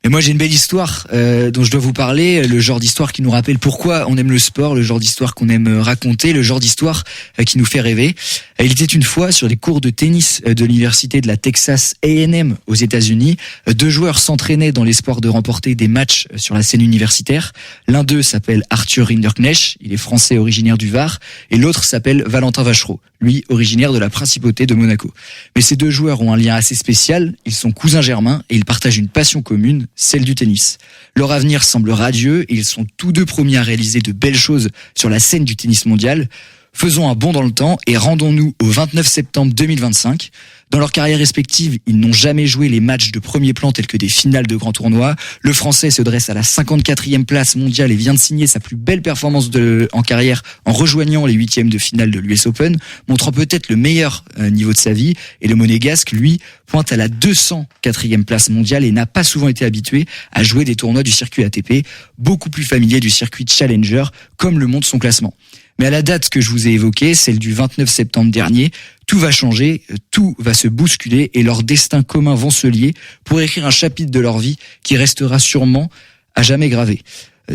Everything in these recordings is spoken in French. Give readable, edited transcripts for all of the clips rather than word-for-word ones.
Et moi j'ai une belle histoire dont je dois vous parler, le genre d'histoire qui nous rappelle pourquoi on aime le sport, le genre d'histoire qu'on aime raconter, le genre d'histoire qui nous fait rêver. Il était une fois sur les cours de tennis de l'université de la Texas A&M aux États-Unis, deux joueurs s'entraînaient dans l'espoir de remporter des matchs sur la scène universitaire. L'un d'eux s'appelle Arthur Rinderknecht, il est français originaire du Var, et l'autre s'appelle Valentin Vachereau, lui originaire de la principauté de Monaco. Mais ces deux joueurs ont un lien assez spécial, ils sont cousins germains et ils partagent une passion commune, celle du tennis. Leur avenir semble radieux et ils sont tous deux promis à réaliser de belles choses sur la scène du tennis mondial. Faisons un bond dans le temps et rendons-nous au 29 septembre 2025. Dans leur carrière respective, ils n'ont jamais joué les matchs de premier plan tels que des finales de grands tournois. Le Français se dresse à la 54e place mondiale et vient de signer sa plus belle performance en carrière en rejoignant les 8e de finale de l'US Open, montrant peut-être le meilleur niveau de sa vie. Et le Monégasque, lui, pointe à la 204e place mondiale et n'a pas souvent été habitué à jouer des tournois du circuit ATP, beaucoup plus familier du circuit Challenger, comme le montre son classement. Mais à la date que je vous ai évoquée, celle du 29 septembre dernier, tout va changer, tout va se bousculer et leurs destins communs vont se lier pour écrire un chapitre de leur vie qui restera sûrement à jamais gravé.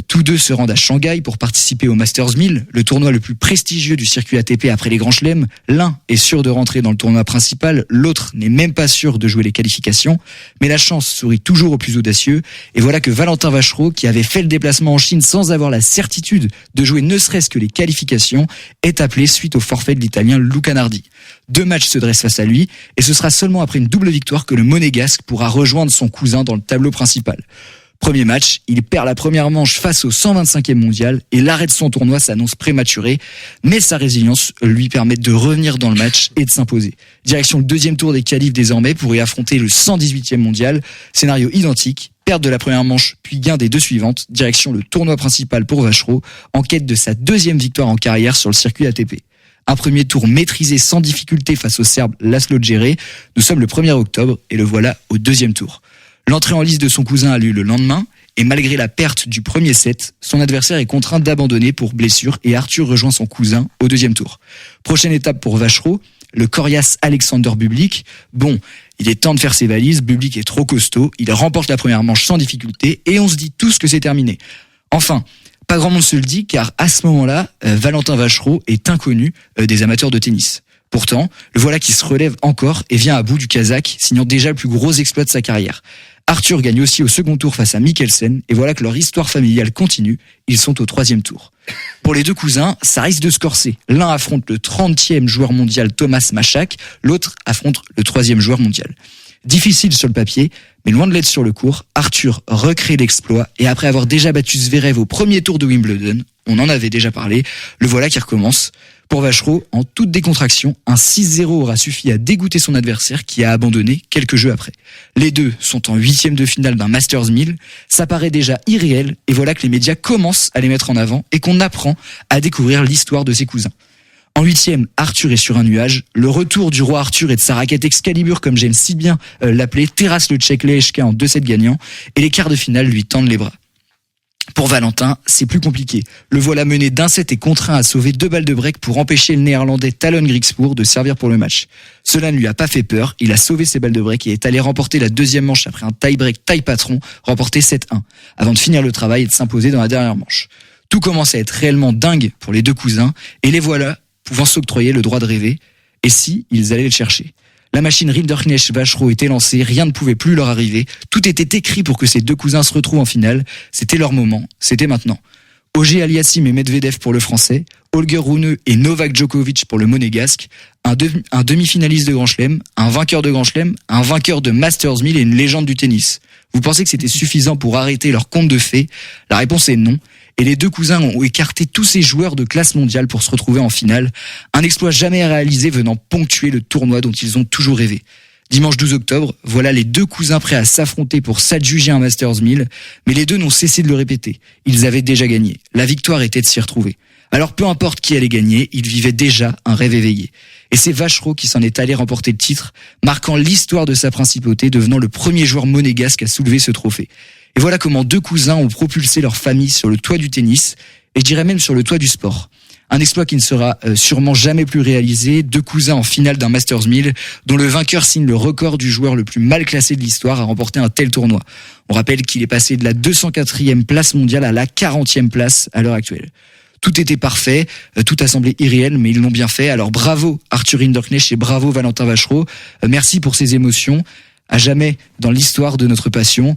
Tous deux se rendent à Shanghai pour participer au Masters 1000, le tournoi le plus prestigieux du circuit ATP après les grands chelems. L'un est sûr de rentrer dans le tournoi principal, l'autre n'est même pas sûr de jouer les qualifications. Mais la chance sourit toujours aux plus audacieux. Et voilà que Valentin Vachereau, qui avait fait le déplacement en Chine sans avoir la certitude de jouer ne serait-ce que les qualifications, est appelé suite au forfait de l'Italien Luca Nardi. 2 matchs se dressent face à lui et ce sera seulement après une double victoire que le Monégasque pourra rejoindre son cousin dans le tableau principal. Premier match, il perd la première manche face au 125e mondial et l'arrêt de son tournoi s'annonce prématuré, mais sa résilience lui permet de revenir dans le match et de s'imposer. Direction le deuxième tour des qualifs désormais pour y affronter le 118e mondial, scénario identique, perte de la première manche puis gain des deux suivantes, direction le tournoi principal pour Vachereau, en quête de sa deuxième victoire en carrière sur le circuit ATP. Un premier tour maîtrisé sans difficulté face au Serbe Laszlo Djere. Nous sommes le 1er octobre et le voilà au deuxième tour. L'entrée en lice de son cousin a lieu le lendemain et malgré la perte du premier set, son adversaire est contraint d'abandonner pour blessure et Arthur rejoint son cousin au deuxième tour. Prochaine étape pour Vachereau, le coriace Alexander Bublik. Bon, il est temps de faire ses valises, Bublik est trop costaud, il remporte la première manche sans difficulté et on se dit tous que c'est terminé. Enfin, pas grand monde se le dit car à ce moment-là, Valentin Vachereau est inconnu des amateurs de tennis. Pourtant, le voilà qui se relève encore et vient à bout du Kazakh, signant déjà le plus gros exploit de sa carrière. Arthur gagne aussi au second tour face à Mikkelsen et voilà que leur histoire familiale continue, ils sont au 3e tour. Pour les deux cousins, ça risque de se corser. L'un affronte le 30e joueur mondial Thomas Machak, l'autre affronte le 3e joueur mondial. Difficile sur le papier, mais loin de l'être sur le court, Arthur recrée l'exploit et après avoir déjà battu Zverev au premier tour de Wimbledon, on en avait déjà parlé, le voilà qui recommence. Pour Vachereau, en toute décontraction, un 6-0 aura suffi à dégoûter son adversaire qui a abandonné quelques jeux après. Les deux sont en 8e de finale d'un Masters 1000, ça paraît déjà irréel et voilà que les médias commencent à les mettre en avant et qu'on apprend à découvrir l'histoire de ses cousins. En 8e, Arthur est sur un nuage. Le retour du roi Arthur et de sa raquette Excalibur, comme j'aime si bien l'appeler, terrasse le Tchèque Lehečka en 2-7 gagnants et les quarts de finale lui tendent les bras. Pour Valentin, c'est plus compliqué. Le voilà mené d'un set et contraint à sauver 2 balles de break pour empêcher le néerlandais Talon Griekspoor de servir pour le match. Cela ne lui a pas fait peur, il a sauvé ses balles de break et est allé remporter la deuxième manche après un tie-break taille-patron, remporté 7-1, avant de finir le travail et de s'imposer dans la dernière manche. Tout commence à être réellement dingue pour les deux cousins et les voilà pouvant s'octroyer le droit de rêver. Et si ils allaient le chercher? La machine Rinderknecht-Vachereau était lancée, rien ne pouvait plus leur arriver. Tout était écrit pour que ces deux cousins se retrouvent en finale. C'était leur moment, c'était maintenant. Auger Aliassime et Medvedev pour le français, Holger Rune et Novak Djokovic pour le monégasque, un demi-finaliste de Grand Chelem, un vainqueur de Grand Chelem, un vainqueur de Masters 1000 et une légende du tennis. Vous pensez que c'était suffisant pour arrêter leur conte de fées? La réponse est non. Et les deux cousins ont écarté tous ces joueurs de classe mondiale pour se retrouver en finale. Un exploit jamais réalisé venant ponctuer le tournoi dont ils ont toujours rêvé. Dimanche 12 octobre, voilà les deux cousins prêts à s'affronter pour s'adjuger un Masters 1000. Mais les deux n'ont cessé de le répéter. Ils avaient déjà gagné. La victoire était de s'y retrouver. Alors peu importe qui allait gagner, ils vivaient déjà un rêve éveillé. Et c'est Vachereau qui s'en est allé remporter le titre, marquant l'histoire de sa principauté, devenant le premier joueur monégasque à soulever ce trophée. Et voilà comment deux cousins ont propulsé leur famille sur le toit du tennis, et je dirais même sur le toit du sport. Un exploit qui ne sera sûrement jamais plus réalisé. 2 cousins en finale d'un Masters 1000, dont le vainqueur signe le record du joueur le plus mal classé de l'histoire à remporter un tel tournoi. On rappelle qu'il est passé de la 204e place mondiale à la 40e place à l'heure actuelle. Tout était parfait, tout a semblé irréel, mais ils l'ont bien fait. Alors bravo Arthur Hinderknecht et bravo Valentin Vachereau. Merci pour ces émotions, à jamais dans l'histoire de notre passion.